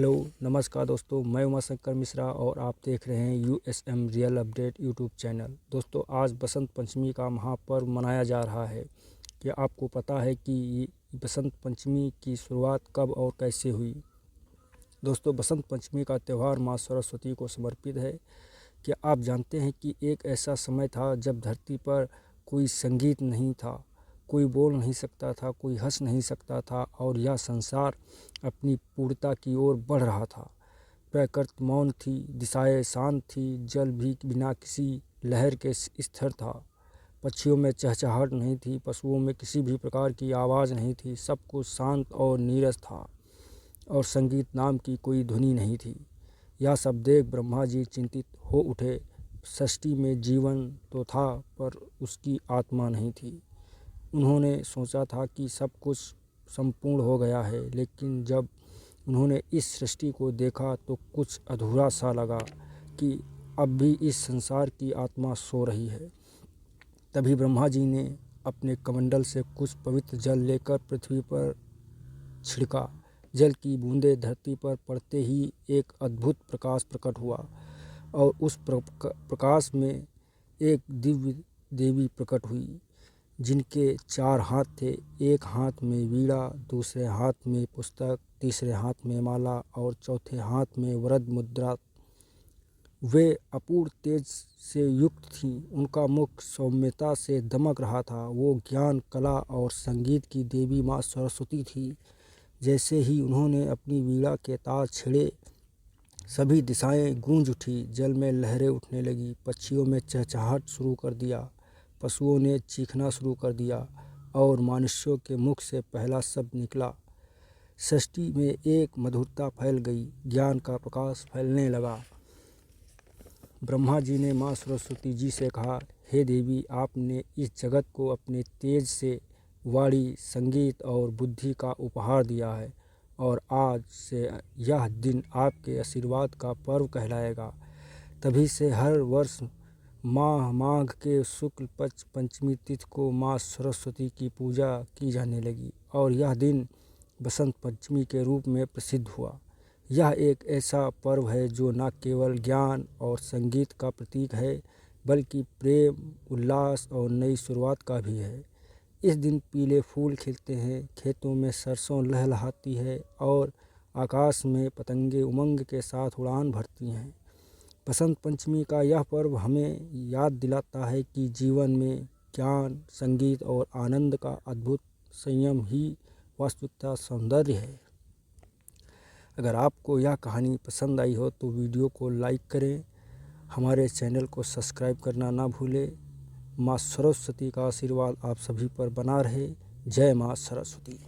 Hello नमस्कार दोस्तों, मैं उमाशंकर मिश्रा और आप देख रहे हैं USM real update YouTube channel. दोस्तों, आज बसंत पंचमी का महापर्व मनाया जा रहा है। क्या आपको पता है कि बसंत पंचमी की शुरुआत कब और कैसे हुई? दोस्तों, बसंत पंचमी का त्यौहार माँ सरस्वती को समर्पित है। क्या आप जानते हैं कि एक ऐसा समय था जब धरती पर कोई संगीत नहीं था, कोई बोल नहीं सकता था, कोई हंस नहीं सकता था और यह संसार अपनी पूर्णता की ओर बढ़ रहा था। प्रकृति मौन थी, दिशाएं शांत थी, जल भी बिना किसी लहर के स्थिर था। पक्षियों में चहचहाहट नहीं थी, पशुओं में किसी भी प्रकार की आवाज़ नहीं थी, सब कुछ शांत और नीरस था और संगीत नाम की कोई ध्वनि नहीं थी। यह सब देख ब्रह्मा जी चिंतित हो उठे। सृष्टि में जीवन तो था पर उसकी आत्मा नहीं थी। उन्होंने सोचा था कि सब कुछ संपूर्ण हो गया है, लेकिन जब उन्होंने इस सृष्टि को देखा तो कुछ अधूरा सा लगा कि अब भी इस संसार की आत्मा सो रही है। तभी ब्रह्मा जी ने अपने कमंडल से कुछ पवित्र जल लेकर पृथ्वी पर छिड़का। जल की बूंदें धरती पर पड़ते ही एक अद्भुत प्रकाश प्रकट हुआ और उस प्रकाश में एक दिव्य देवी प्रकट हुई, जिनके 4 हाथ थे। एक हाथ में वीणा, दूसरे हाथ में पुस्तक, तीसरे हाथ में माला और चौथे हाथ में वरद मुद्रा। वे अपूर्व तेज से युक्त थीं। उनका मुख सौम्यता से दमक रहा था। वो ज्ञान, कला और संगीत की देवी माँ सरस्वती थी। जैसे ही उन्होंने अपनी वीणा के तार छेड़े, सभी दिशाएं गूंज उठी। जल में लहरें उठने लगी, पक्षियों में चहचहाहट शुरू कर दिया, पशुओं ने चीखना शुरू कर दिया और मनुष्यों के मुख से पहला शब्द निकला। सृष्टि में एक मधुरता फैल गई, ज्ञान का प्रकाश फैलने लगा। ब्रह्मा जी ने माँ सरस्वती जी से कहा, हे देवी, आपने इस जगत को अपने तेज से वाणी, संगीत और बुद्धि का उपहार दिया है और आज से यह दिन आपके आशीर्वाद का पर्व कहलाएगा। तभी से हर वर्ष माघ के शुक्ल पक्ष पंचमी तिथि को माँ सरस्वती की पूजा की जाने लगी और यह दिन बसंत पंचमी के रूप में प्रसिद्ध हुआ। यह एक ऐसा पर्व है जो न केवल ज्ञान और संगीत का प्रतीक है, बल्कि प्रेम, उल्लास और नई शुरुआत का भी है। इस दिन पीले फूल खिलते हैं, खेतों में सरसों लहलहाती है और आकाश में पतंगे उमंग के साथ उड़ान भरती हैं। बसंत पंचमी का यह पर्व हमें याद दिलाता है कि जीवन में ज्ञान, संगीत और आनंद का अद्भुत संयम ही वास्तविकता सौंदर्य है। अगर आपको यह कहानी पसंद आई हो तो वीडियो को लाइक करें, हमारे चैनल को सब्सक्राइब करना ना भूलें। माँ सरस्वती का आशीर्वाद आप सभी पर बना रहे। जय माँ सरस्वती।